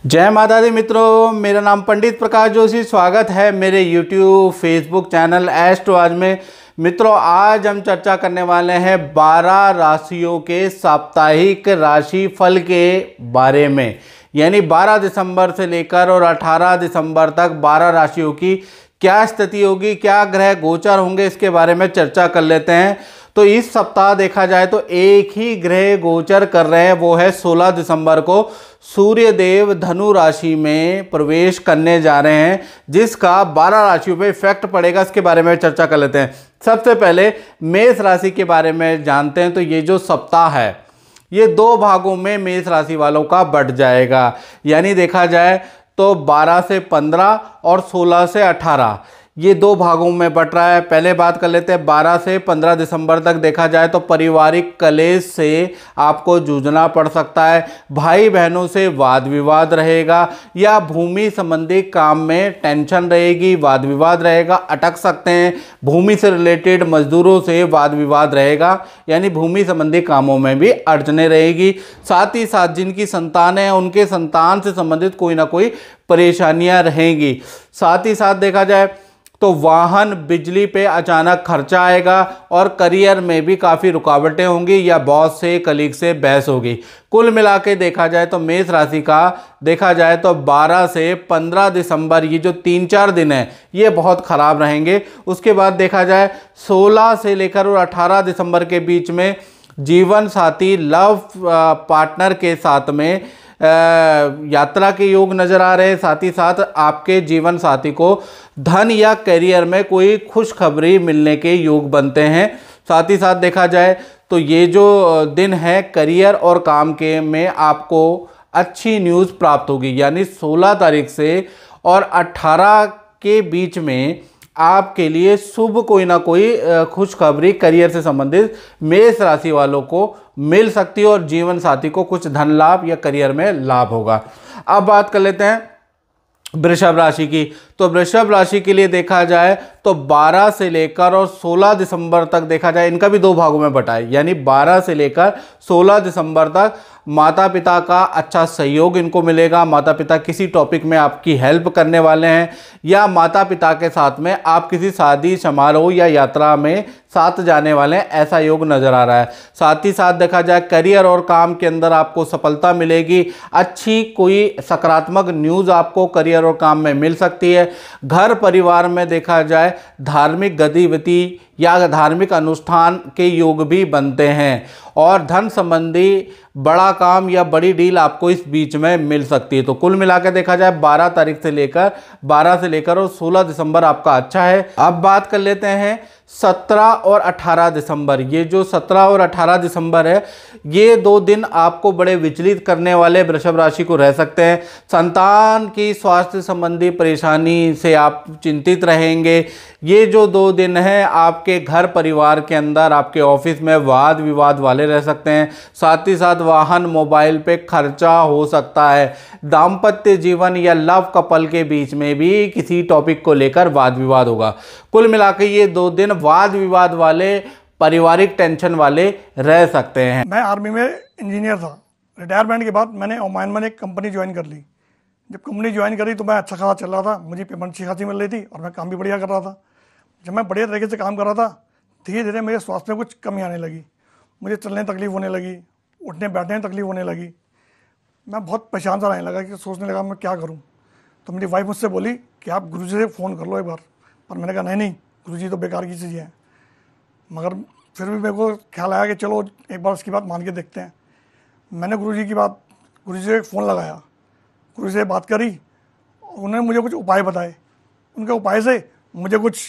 जय माता दी मित्रों, मेरा नाम पंडित प्रकाश जोशी। स्वागत है मेरे YouTube फेसबुक चैनल एस्ट्रो आज में। मित्रों, आज हम चर्चा करने वाले हैं 12 राशियों के साप्ताहिक राशि फल के बारे में। यानी 12 दिसंबर से लेकर और 18 दिसंबर तक 12 राशियों की क्या स्थिति होगी, क्या ग्रह गोचर होंगे, इसके बारे में चर्चा कर लेते हैं। तो इस सप्ताह देखा जाए तो एक ही ग्रह गोचर कर रहे हैं, वो है 16 दिसंबर को सूर्य देव धनु राशि में प्रवेश करने जा रहे हैं, जिसका 12 राशियों पे इफेक्ट पड़ेगा। इसके बारे में चर्चा कर लेते हैं। सबसे पहले मेष राशि के बारे में जानते हैं। तो ये जो सप्ताह है ये 2 भागों में मेष राशि वालों का बंट जाएगा। यानी देखा जाए तो 12 से 15 और 16 से 18 ये 2 भागों में बट रहा है। पहले बात कर लेते हैं 12 से 15 दिसंबर तक देखा जाए तो पारिवारिक कलेश से आपको जूझना पड़ सकता है। भाई बहनों से वाद विवाद रहेगा या भूमि संबंधी काम में टेंशन रहेगी, वाद विवाद रहेगा, अटक सकते हैं। भूमि से रिलेटेड मजदूरों से वाद विवाद रहेगा, यानी भूमि संबंधी कामों में भी अड़चने रहेगी। साथ ही साथ जिनकी संतान है उनके संतान से संबंधित कोई ना कोई परेशानियां रहेंगी। साथ ही साथ देखा जाए तो वाहन, बिजली पे अचानक खर्चा आएगा और करियर में भी काफ़ी रुकावटें होंगी या बॉस से, कलीग से बहस होगी। कुल मिला के देखा जाए तो मेष राशि का देखा जाए तो 12 से 15 दिसंबर ये जो 3-4 दिन है ये बहुत ख़राब रहेंगे। उसके बाद देखा जाए 16 से लेकर और 18 दिसंबर के बीच में जीवन साथी, लव पार्टनर के साथ में यात्रा के योग नज़र आ रहे हैं। साथ ही साथ आपके जीवन साथी को धन या करियर में कोई खुशखबरी मिलने के योग बनते हैं। साथ ही साथ देखा जाए तो ये जो दिन है करियर और काम के में आपको अच्छी न्यूज़ प्राप्त होगी। यानी 16 तारीख से और 18 के बीच में आपके लिए शुभ कोई ना कोई खुशखबरी करियर से संबंधित मेष राशि वालों को मिल सकती है और जीवन साथी को कुछ धन लाभ या करियर में लाभ होगा। अब बात कर लेते हैं वृषभ राशि की। तो वृषभ राशि के लिए देखा जाए तो 12 से लेकर और 16 दिसंबर तक देखा जाए, इनका भी 2 भागों में बटा है। यानी 12 से लेकर 16 दिसंबर तक माता पिता का अच्छा सहयोग इनको मिलेगा। माता पिता किसी टॉपिक में आपकी हेल्प करने वाले हैं या माता पिता के साथ में आप किसी शादी समारोह या यात्रा में साथ जाने वाले हैं, ऐसा योग नज़र आ रहा है। साथ ही साथ देखा जाए करियर और काम के अंदर आपको सफलता मिलेगी। अच्छी कोई सकारात्मक न्यूज़ आपको करियर और काम में मिल सकती है। घर परिवार में देखा जाए धार्मिक गतिविधि या धार्मिक अनुष्ठान के योग भी बनते हैं और धन संबंधी बड़ा काम या बड़ी डील आपको इस बीच में मिल सकती है। तो कुल मिलाकर देखा जाए 12 से लेकर और 16 दिसंबर आपका अच्छा है। अब बात कर लेते हैं 17 और 18 दिसंबर। ये जो 17 और 18 दिसंबर है ये 2 दिन आपको बड़े विचलित करने वाले वृषभ राशि को रह सकते हैं। संतान की स्वास्थ्य संबंधी परेशानी से आप चिंतित रहेंगे। ये जो 2 दिन हैं आपके घर परिवार के अंदर, आपके ऑफिस में वाद विवाद वाले रह सकते हैं। साथ ही साथ वाहन, मोबाइल पे खर्चा हो सकता है। दाम्पत्य जीवन या लव कपल के बीच में भी किसी टॉपिक को लेकर वाद विवाद होगा। कुल मिलाकर ये 2 दिन वाद विवाद वाले, पारिवारिक टेंशन वाले रह सकते हैं। मैं आर्मी में इंजीनियर था। रिटायरमेंट के बाद मैंने ओमान में एक कंपनी ज्वाइन कर ली। जब कंपनी ज्वाइन करी तो मैं अच्छा खासा चल रहा था, मुझे पेमेंट अच्छी खासी मिल रही थी और मैं काम भी बढ़िया कर रहा था। जब मैं बढ़िया तरीके से काम कर रहा था धीरे धीरे मेरे स्वास्थ्य में कुछ कमी आने लगी। मुझे चलने में तकलीफ होने लगी, उठने बैठने में तकलीफ होने लगी। मैं बहुत परेशान सा रहने लगा कि सोचने लगा मैं क्या करूं। तो मेरी वाइफ मुझसे बोली कि आप गुरुजी से फ़ोन कर लो एक बार। पर मैंने कहा नहीं, गुरुजी तो बेकार की चीज़ है। मगर फिर भी मेरे को ख्याल आया कि चलो एक बार उसकी बात मान के देखते हैं। मैंने गुरुजी से फ़ोन लगाया, गुरुजी से बात करी, उन्होंने मुझे कुछ उपाय बताए। उनके उपाय से मुझे कुछ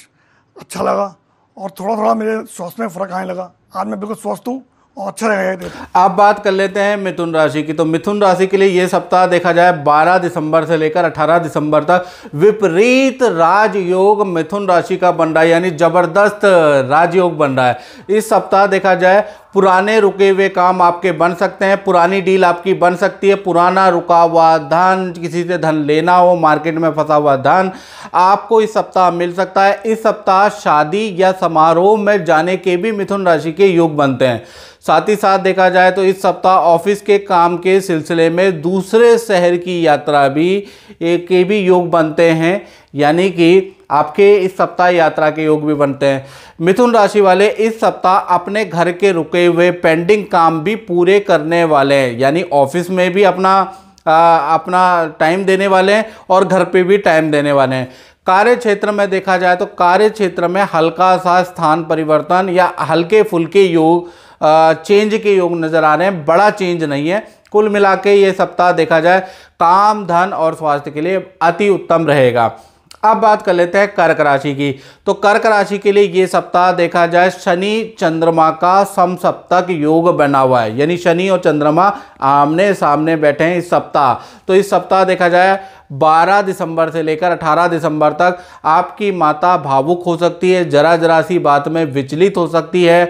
अच्छा लगा और थोड़ा थोड़ा मेरे स्वास्थ्य में फ़र्क आने लगा। आज मैं बिल्कुल स्वस्थ हूँ और अच्छा रहेगा। अब बात कर लेते हैं मिथुन राशि की। तो मिथुन राशि के लिए ये सप्ताह देखा जाए 12 दिसंबर से लेकर 18 दिसंबर तक विपरीत राजयोग मिथुन राशि का बन रहा है। यानी जबरदस्त राजयोग बन रहा है। इस सप्ताह देखा जाए पुराने रुके हुए काम आपके बन सकते हैं, पुरानी डील आपकी बन सकती है, पुराना रुका हुआ धन, किसी से धन लेना हो, मार्केट में फंसा हुआ धन आपको इस सप्ताह मिल सकता है। इस सप्ताह शादी या समारोह में जाने के भी मिथुन राशि के योग बनते हैं। साथ ही साथ देखा जाए तो इस सप्ताह ऑफिस के काम के सिलसिले में दूसरे शहर की यात्रा के भी योग बनते हैं, यानी कि आपके इस सप्ताह यात्रा के योग भी बनते हैं। मिथुन राशि वाले इस सप्ताह अपने घर के रुके हुए पेंडिंग काम भी पूरे करने वाले हैं, यानी ऑफिस में भी अपना टाइम देने वाले हैं और घर पे भी टाइम देने वाले हैं। कार्य क्षेत्र में देखा जाए तो कार्य क्षेत्र में हल्का सा स्थान परिवर्तन या हल्के फुल्के योग चेंज के योग नजर आ रहे हैं, बड़ा चेंज नहीं है। कुल मिला के ये सप्ताह देखा जाए काम, धन और स्वास्थ्य के लिए अति उत्तम रहेगा। अब बात कर लेते हैं कर्क राशि की। तो कर्क राशि के लिए ये सप्ताह देखा जाए शनि चंद्रमा का समसप्तक योग बना हुआ है, यानी शनि और चंद्रमा आमने सामने बैठे हैं इस सप्ताह। तो इस सप्ताह देखा जाए 12 दिसंबर से लेकर 18 दिसंबर तक आपकी माता भावुक हो सकती है, जरा सी बात में विचलित हो सकती है,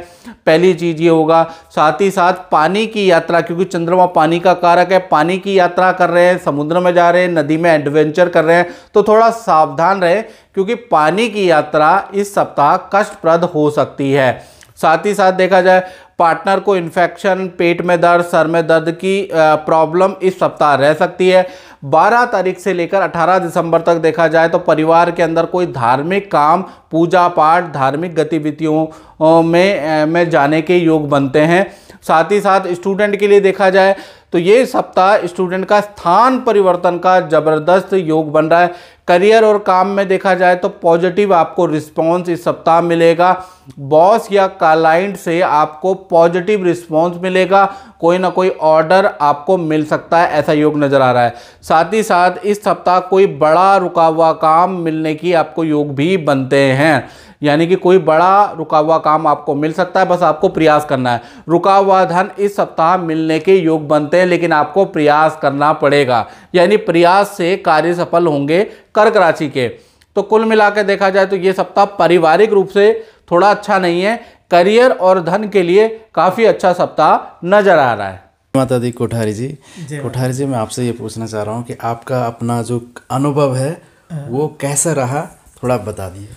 पहली चीज ये होगा। साथ ही साथ पानी की यात्रा, क्योंकि चंद्रमा पानी का कारक है, पानी की यात्रा कर रहे हैं, समुद्र में जा रहे हैं, नदी में एडवेंचर कर रहे हैं, तो थोड़ा सावधान रहे, क्योंकि पानी की यात्रा इस सप्ताह कष्टप्रद हो सकती है। साथ ही साथ देखा जाए पार्टनर को इन्फेक्शन, पेट में दर्द, सर में दर्द की प्रॉब्लम इस सप्ताह रह सकती है। 12 तारीख से लेकर 18 दिसंबर तक देखा जाए तो परिवार के अंदर कोई धार्मिक काम, पूजा पाठ, धार्मिक गतिविधियों में जाने के योग बनते हैं। साथ ही साथ स्टूडेंट के लिए देखा जाए तो ये सप्ताह स्टूडेंट का स्थान परिवर्तन का जबरदस्त योग बन रहा है। करियर और काम में देखा जाए तो पॉजिटिव आपको रिस्पॉन्स इस सप्ताह मिलेगा। बॉस या क्लाइंट से आपको पॉजिटिव रिस्पॉन्स मिलेगा, कोई ना कोई ऑर्डर आपको मिल सकता है, ऐसा योग नज़र आ रहा है। साथ ही साथ इस सप्ताह कोई बड़ा रुका हुआ काम मिलने की आपको योग भी बनते हैं, यानी कि कोई बड़ा रुका हुआ काम आपको मिल सकता है, बस आपको प्रयास करना है। रुका हुआ धन इस सप्ताह मिलने के योग बनते हैं, लेकिन आपको प्रयास करना पड़ेगा, यानी प्रयास से कार्य सफल होंगे कर्क राशि के। तो कुल मिलाकर देखा जाए तो ये सप्ताह पारिवारिक रूप से थोड़ा अच्छा नहीं है, करियर और धन के लिए काफ़ी अच्छा सप्ताह नजर आ रहा है। माता दी कोठारी जी, कोठारी जी मैं आपसे ये पूछना चाह रहा हूँ कि आपका अपना जो अनुभव है वो कैसा रहा, थोड़ा बता दिए।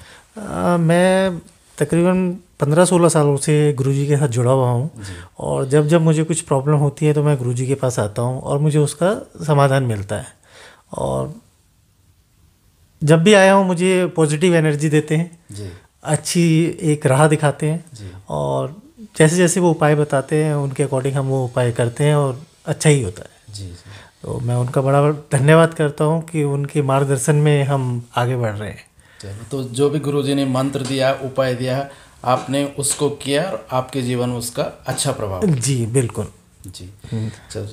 मैं तकरीबन 15-16 सालों से गुरुजी के साथ जुड़ा हुआ हूँ, और जब जब मुझे कुछ प्रॉब्लम होती है तो मैं गुरुजी के पास आता हूँ और मुझे उसका समाधान मिलता है। और जब भी आया हूँ मुझे पॉजिटिव एनर्जी देते हैं जी, अच्छी एक राह दिखाते हैं जी, और जैसे जैसे वो उपाय बताते हैं उनके अकॉर्डिंग हम वो उपाय करते हैं और अच्छा ही होता है जी। तो मैं उनका बड़ा धन्यवाद करता हूँ कि उनके मार्गदर्शन में हम आगे बढ़ रहे हैं। तो जो भी गुरुजी ने मंत्र दिया, उपाय दिया, आपने उसको किया और आपके जीवन में उसका अच्छा प्रभाव। जी बिल्कुल जी। चल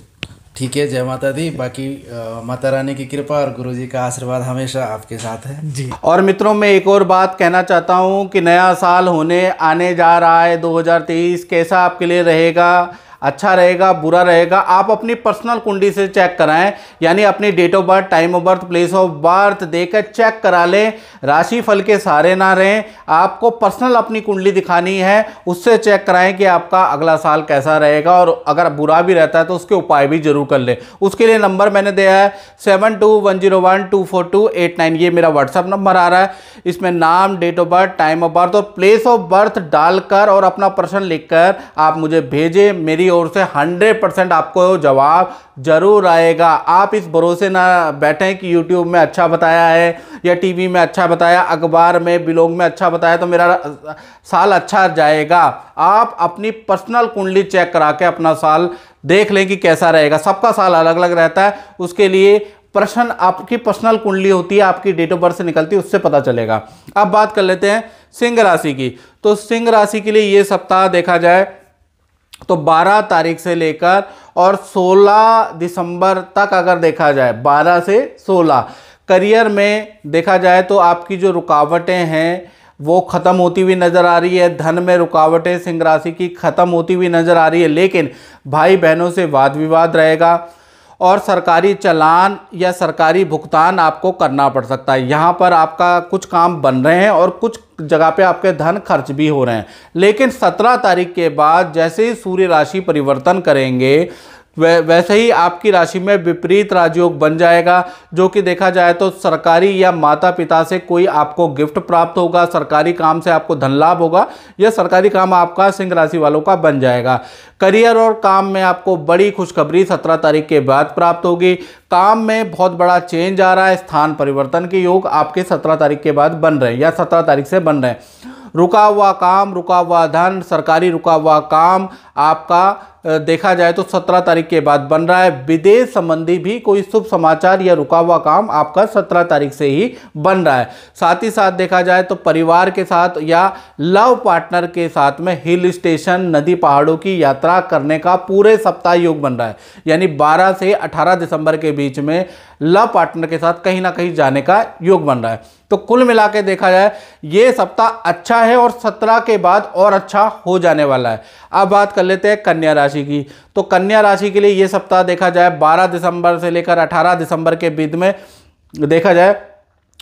ठीक है, जय माता दी। बाकी माता रानी की कृपा और गुरुजी का आशीर्वाद हमेशा आपके साथ है जी। और मित्रों मैं एक और बात कहना चाहता हूँ कि नया साल आने जा रहा है 2023, कैसा आपके लिए रहेगा, अच्छा रहेगा, बुरा रहेगा, आप अपनी पर्सनल कुंडली से चेक कराएं, यानी अपनी date of birth, time of birth, place of birth देकर चेक करा लें। राशि फल के सहारे ना रहें, आपको पर्सनल अपनी कुंडली दिखानी है, उससे चेक कराएं कि आपका अगला साल कैसा रहेगा, और अगर बुरा भी रहता है तो उसके उपाय भी जरूर कर लें। उसके लिए नंबर मैंने दिया है 7210124289, ये मेरा व्हाट्सअप नंबर आ रहा है। इसमें नाम, date of birth, time of birth और प्लेस ऑफ बर्थ डालकर और अपना प्रश्न लिखकर आप मुझे भेजें। मेरी ओर से 100% आपको जवाब जरूर आएगा। आप इस भरोसे ना बैठें कि YouTube में अच्छा बताया है या टीवी में अच्छा बताया, अखबार में, ब्लॉग में अच्छा बताया तो मेरा साल अच्छा जाएगा। आप अपनी पर्सनल कुंडली चेक करा के अपना साल देख लें कि कैसा रहेगा। सबका साल अलग अलग रहता है, उसके लिए प्रश्न आपकी पर्सनल कुंडली होती है, आपकी डेट ऑफ बर्थ से निकलती है, उससे पता चलेगा। अब बात कर लेते हैं सिंह राशि की। तो सिंह राशि के लिए ये सप्ताह देखा जाए तो 12 तारीख से लेकर और 16 दिसंबर तक अगर देखा जाए, 12 से 16, करियर में देखा जाए तो आपकी जो रुकावटें हैं वो ख़त्म होती हुई नज़र आ रही है। धन में रुकावटें सिंह राशि की ख़त्म होती हुई नज़र आ रही है, लेकिन भाई बहनों से वाद विवाद रहेगा और सरकारी चालान या सरकारी भुगतान आपको करना पड़ सकता है। यहाँ पर आपका कुछ काम बन रहे हैं और कुछ जगह पे आपके धन खर्च भी हो रहे हैं। लेकिन 17 तारीख के बाद जैसे ही सूर्य राशि परिवर्तन करेंगे वैसे ही आपकी राशि में विपरीत राजयोग बन जाएगा, जो कि देखा जाए तो सरकारी या माता पिता से कोई आपको गिफ्ट प्राप्त होगा, सरकारी काम से आपको धन लाभ होगा या सरकारी काम आपका सिंह राशि वालों का बन जाएगा। करियर और काम में आपको बड़ी खुशखबरी 17 तारीख के बाद प्राप्त होगी। काम में बहुत बड़ा चेंज आ रहा है, स्थान परिवर्तन के योग आपके 17 तारीख के बाद बन रहे हैं या 17 तारीख से बन रहे हैं। रुका हुआ काम, रुका हुआ धन, सरकारी रुका हुआ काम आपका देखा जाए तो 17 तारीख के बाद बन रहा है। विदेश संबंधी भी कोई शुभ समाचार या रुका हुआ काम आपका 17 तारीख से ही बन रहा है। साथ ही साथ देखा जाए तो परिवार के साथ या लव पार्टनर के साथ में हिल स्टेशन, नदी पहाड़ों की यात्रा करने का पूरे सप्ताह योग बन रहा है। यानी 12 से 18 दिसंबर के बीच में लव पार्टनर के साथ कहीं ना कहीं जाने का योग बन रहा है। तो कुल मिला के देखा जाए ये सप्ताह अच्छा है और 17 के बाद और अच्छा हो जाने वाला है। अब बात कर लेते हैं कन्या राशि की। तो कन्या राशि के लिए ये सप्ताह देखा जाए 12 दिसंबर से लेकर 18 दिसंबर के बीच में देखा जाए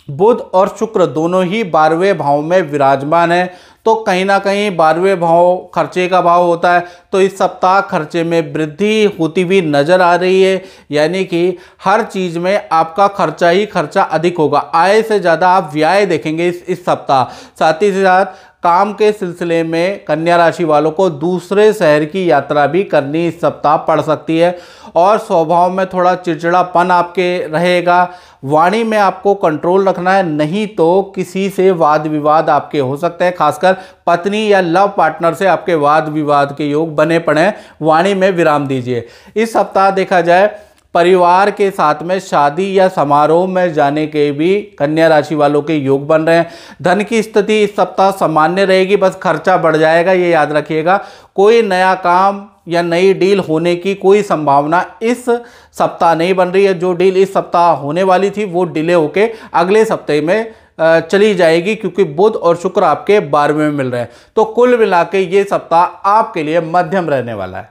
बुध और शुक्र दोनों ही 12वें भाव में विराजमान है। तो कहीं ना कहीं 12वें भाव खर्चे का भाव होता है, तो इस सप्ताह खर्चे में वृद्धि होती हुई नजर आ रही है। यानी कि हर चीज़ में आपका खर्चा ही खर्चा अधिक होगा, आय से ज़्यादा आप व्यय देखेंगे इस सप्ताह। साथ ही साथ काम के सिलसिले में कन्या राशि वालों को दूसरे शहर की यात्रा भी करनी इस सप्ताह पड़ सकती है और स्वभाव में थोड़ा चिड़चिड़ापन आपके रहेगा। वाणी में आपको कंट्रोल रखना है, नहीं तो किसी से वाद विवाद आपके हो सकते हैं। खासकर पत्नी या लव पार्टनर से आपके वाद विवाद के योग बने पड़े हैं, वाणी में विराम दीजिए। इस सप्ताह देखा जाए परिवार के साथ में शादी या समारोह में जाने के भी कन्या राशि वालों के योग बन रहे हैं। धन की स्थिति इस सप्ताह सामान्य रहेगी, बस खर्चा बढ़ जाएगा, ये याद रखिएगा। कोई नया काम या नई डील होने की कोई संभावना इस सप्ताह नहीं बन रही है। जो डील इस सप्ताह होने वाली थी वो डिले होके अगले सप्ताह में चली जाएगी, क्योंकि बुध और शुक्र आपके 12वें में मिल रहे हैं। तो कुल मिला के ये सप्ताह आपके लिए मध्यम रहने वाला है।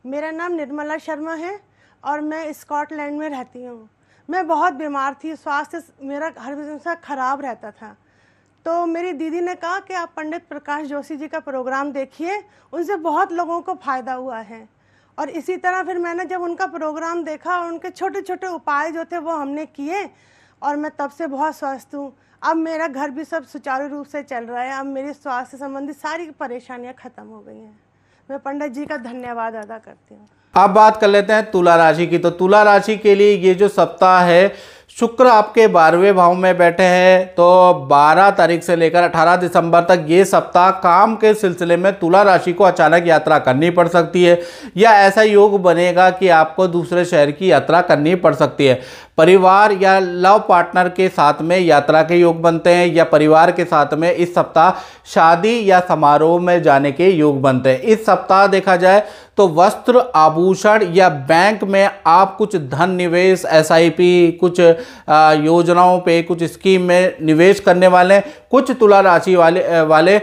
मेरा नाम निर्मला शर्मा है और मैं स्कॉटलैंड में रहती हूँ। मैं बहुत बीमार थी, स्वास्थ्य मेरा हमेशा खराब रहता था। तो मेरी दीदी ने कहा कि आप पंडित प्रकाश जोशी जी का प्रोग्राम देखिए, उनसे बहुत लोगों को फ़ायदा हुआ है। और इसी तरह फिर मैंने जब उनका प्रोग्राम देखा, उनके छोटे छोटे उपाय जो थे वो हमने किए और मैं तब से बहुत स्वस्थ हूँ। अब मेरा घर भी सब सुचारू रूप से चल रहा है। अब मेरी स्वास्थ्य संबंधी सारी परेशानियाँ ख़त्म हो गई हैं। मैं पंडित जी का धन्यवाद अदा करती हूँ। अब बात कर लेते हैं तुला राशि की। तो तुला राशि के लिए ये जो सप्ताह है, शुक्र आपके 12वें भाव में बैठे हैं। तो 12 तारीख से लेकर 18 दिसंबर तक ये सप्ताह काम के सिलसिले में तुला राशि को अचानक यात्रा करनी पड़ सकती है या ऐसा योग बनेगा कि आपको दूसरे शहर की यात्रा करनी पड़ सकती है। परिवार या लव पार्टनर के साथ में यात्रा के योग बनते हैं या परिवार के साथ में इस सप्ताह शादी या समारोह में जाने के योग बनते हैं। इस सप्ताह देखा जाए तो वस्त्र, आभूषण या बैंक में आप कुछ धन निवेश, SIP, कुछ योजनाओं पे, कुछ स्कीम में निवेश करने वाले हैं। कुछ तुला राशि वाले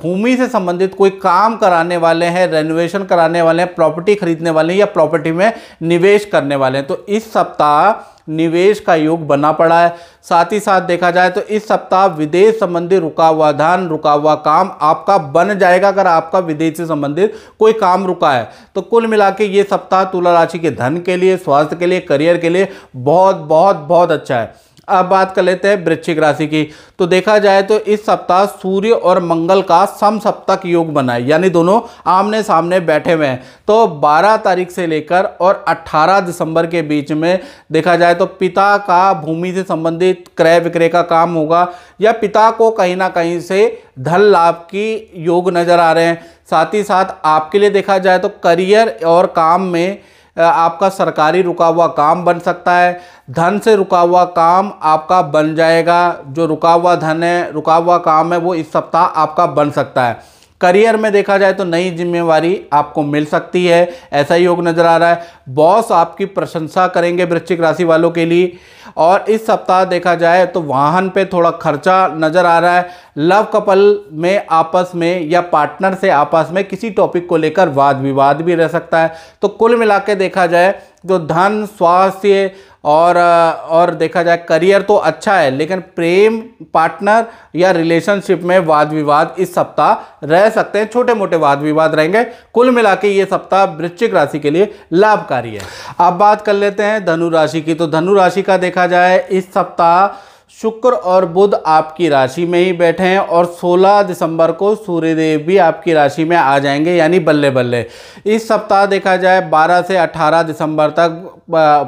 भूमि से संबंधित कोई काम कराने वाले हैं, रेनोवेशन कराने वाले हैं, प्रॉपर्टी खरीदने वाले हैं या प्रॉपर्टी में निवेश करने वाले हैं। तो इस सप्ताह निवेश का योग बना पड़ा है। साथ ही साथ देखा जाए तो इस सप्ताह विदेश संबंधी रुका हुआ धन, रुका हुआ काम आपका बन जाएगा अगर आपका विदेश से संबंधित कोई काम रुका है। तो कुल मिला के ये सप्ताह तुला राशि के धन के लिए, स्वास्थ्य के लिए, करियर के लिए बहुत बहुत बहुत अच्छा है। अब बात कर लेते हैं वृश्चिक राशि की। तो देखा जाए तो इस सप्ताह सूर्य और मंगल का समसप्तक योग बना है, यानी दोनों आमने सामने बैठे हुए हैं। तो 12 तारीख से लेकर और 18 दिसंबर के बीच में देखा जाए तो पिता का भूमि से संबंधित क्रय विक्रय का काम होगा या पिता को कहीं ना कहीं से धन लाभ की योग नज़र आ रहे हैं। साथ ही साथ आपके लिए देखा जाए तो करियर और काम में आपका सरकारी रुका हुआ काम बन सकता है। धन से रुका हुआ काम आपका बन जाएगा। जो रुका हुआ धन है, रुका हुआ काम है, वो इस सप्ताह आपका बन सकता है। करियर में देखा जाए तो नई जिम्मेवारी आपको मिल सकती है, ऐसा योग नज़र आ रहा है। बॉस आपकी प्रशंसा करेंगे वृश्चिक राशि वालों के लिए। और इस सप्ताह देखा जाए तो वाहन पे थोड़ा खर्चा नज़र आ रहा है। लव कपल में आपस में या पार्टनर से आपस में किसी टॉपिक को लेकर वाद विवाद भी रह सकता है। तो कुल मिला के देखा जाए तो धन, स्वास्थ्य और देखा जाए करियर तो अच्छा है, लेकिन प्रेम, पार्टनर या रिलेशनशिप में वाद विवाद इस सप्ताह रह सकते हैं, छोटे मोटे वाद विवाद रहेंगे। कुल मिला के ये सप्ताह वृश्चिक राशि के लिए लाभकारी है। अब बात कर लेते हैं धनु राशि की। तो धनु राशि का देखा जाए इस सप्ताह शुक्र और बुध आपकी राशि में ही बैठे हैं और 16 दिसंबर को सूर्यदेव भी आपकी राशि में आ जाएंगे, यानी बल्ले बल्ले। इस सप्ताह देखा जाए 12 से 18 दिसंबर तक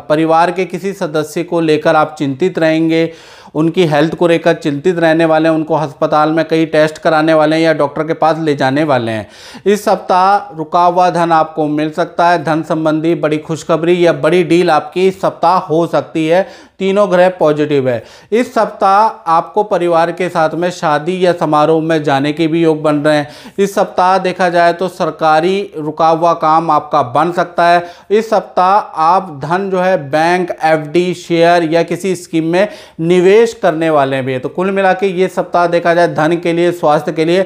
परिवार के किसी सदस्य को लेकर आप चिंतित रहेंगे, उनकी हेल्थ को लेकर चिंतित रहने वाले हैं, उनको अस्पताल में कई टेस्ट कराने वाले हैं या डॉक्टर के पास ले जाने वाले हैं। इस सप्ताह रुका हुआ धन आपको मिल सकता है, धन संबंधी बड़ी खुशखबरी या बड़ी डील आपकी इस सप्ताह हो सकती है। तीनों ग्रह पॉजिटिव है। इस सप्ताह आपको परिवार के साथ में शादी या समारोह में जाने के भी योग बन रहे हैं। इस सप्ताह देखा जाए तो सरकारी रुका हुआ काम आपका बन सकता है। इस सप्ताह आप धन जो है बैंक, एफडी, शेयर या किसी स्कीम में निवेश करने वाले भी है। तो कुल मिला के ये सप्ताह देखा जाए धन के लिए, स्वास्थ्य के लिए,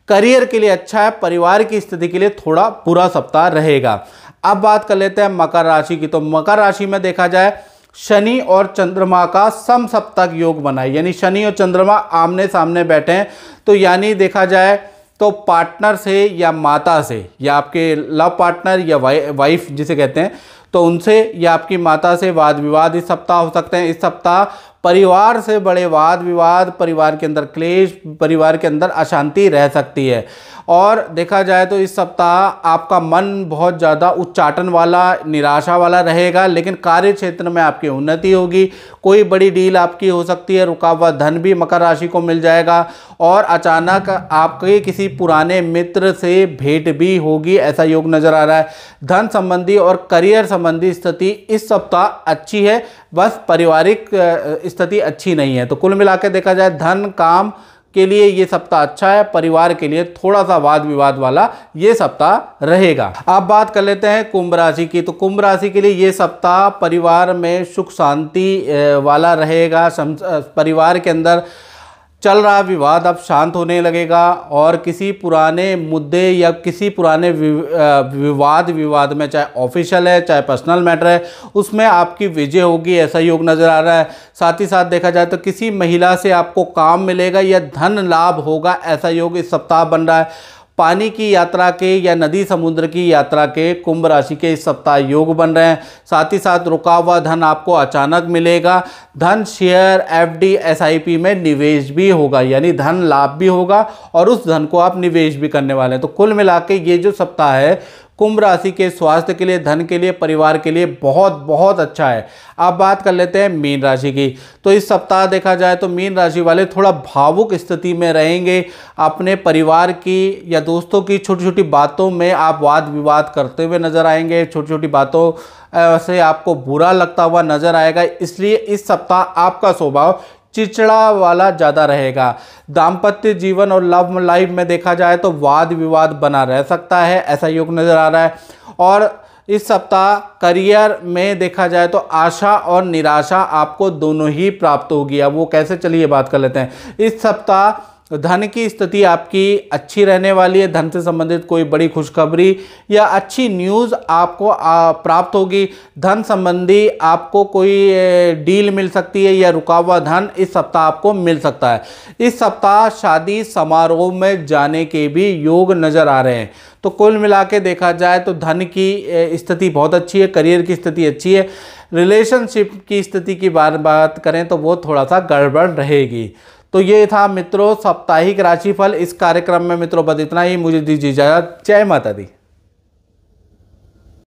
करियर के लिए अच्छा है, परिवार की स्थिति के लिए थोड़ा बुरा सप्ताह रहेगा। अब बात कर लेते हैं मकर राशि की। तो मकर राशि में देखा जाए शनि और चंद्रमा का समसप्तक योग बना है, यानी शनि और चंद्रमा आमने सामने बैठे हैं। तो यानी देखा जाए तो पार्टनर से या माता से या आपके लव पार्टनर या वाइफ जिसे कहते हैं, तो उनसे या आपकी माता से वाद विवाद इस सप्ताह हो सकते हैं। इस सप्ताह परिवार से बड़े वाद विवाद, परिवार के अंदर क्लेश, परिवार के अंदर अशांति रह सकती है। और देखा जाए तो इस सप्ताह आपका मन बहुत ज़्यादा उच्चाटन वाला, निराशा वाला रहेगा, लेकिन कार्य क्षेत्र में आपकी उन्नति होगी। कोई बड़ी डील आपकी हो सकती है, रुका हुआ धन भी मकर राशि को मिल जाएगा और अचानक आपके किसी पुराने मित्र से भेंट भी होगी, ऐसा योग नज़र आ रहा है। धन संबंधी और करियर संबंधी स्थिति इस सप्ताह अच्छी है, बस पारिवारिक स्थिति अच्छी नहीं है। तो कुल मिलाकर देखा जाए धन, काम के लिए ये सप्ताह अच्छा है, परिवार के लिए थोड़ा सा वाद विवाद वाला ये सप्ताह रहेगा। अब बात कर लेते हैं कुंभ राशि की। तो कुंभ राशि के लिए ये सप्ताह परिवार में सुख शांति वाला रहेगा। परिवार के अंदर चल रहा विवाद अब शांत होने लगेगा और किसी पुराने मुद्दे या किसी पुराने विवाद में, चाहे ऑफिशियल है चाहे पर्सनल मैटर है, उसमें आपकी विजय होगी, ऐसा योग नज़र आ रहा है। साथ ही साथ देखा जाए तो किसी महिला से आपको काम मिलेगा या धन लाभ होगा, ऐसा योग इस सप्ताह बन रहा है। पानी की यात्रा के या नदी समुद्र की यात्रा के कुंभ राशि के इस सप्ताह योग बन रहे हैं। साथ ही साथ रुका हुआ धन आपको अचानक मिलेगा। धन शेयर, एफडी, एसआईपी में निवेश भी होगा, यानी धन लाभ भी होगा और उस धन को आप निवेश भी करने वाले हैं। तो कुल मिला के ये जो सप्ताह है कुंभ राशि के स्वास्थ्य के लिए, धन के लिए, परिवार के लिए बहुत बहुत अच्छा है। अब बात कर लेते हैं मीन राशि की। तो इस सप्ताह देखा जाए तो मीन राशि वाले थोड़ा भावुक स्थिति में रहेंगे। अपने परिवार की या दोस्तों की छोटी छोटी बातों में आप वाद विवाद करते हुए नजर आएंगे, छोटी छोटी बातों से आपको बुरा लगता हुआ नजर आएगा। इसलिए इस सप्ताह आपका स्वभाव चिड़चिड़ा वाला ज़्यादा रहेगा। दाम्पत्य जीवन और लव लाइफ में देखा जाए तो वाद विवाद बना रह सकता है, ऐसा योग नज़र आ रहा है। और इस सप्ताह करियर में देखा जाए तो आशा और निराशा आपको दोनों ही प्राप्त होगी। अब वो कैसे, चलिए बात कर लेते हैं। इस सप्ताह धन की स्थिति आपकी अच्छी रहने वाली है। धन से संबंधित कोई बड़ी खुशखबरी या अच्छी न्यूज़ आपको प्राप्त होगी। धन संबंधी आपको कोई डील मिल सकती है या रुका हुआ धन इस सप्ताह आपको मिल सकता है। इस सप्ताह शादी समारोह में जाने के भी योग नज़र आ रहे हैं। तो कुल मिला के देखा जाए तो धन की स्थिति बहुत अच्छी है, करियर की स्थिति अच्छी है। रिलेशनशिप की स्थिति की बात करें तो वो थोड़ा सा गड़बड़ रहेगी। तो ये था मित्रों साप्ताहिक राशिफल। इस कार्यक्रम में मित्रों बस इतना ही। मुझे दीजिए इजाज़त। जय माता दी।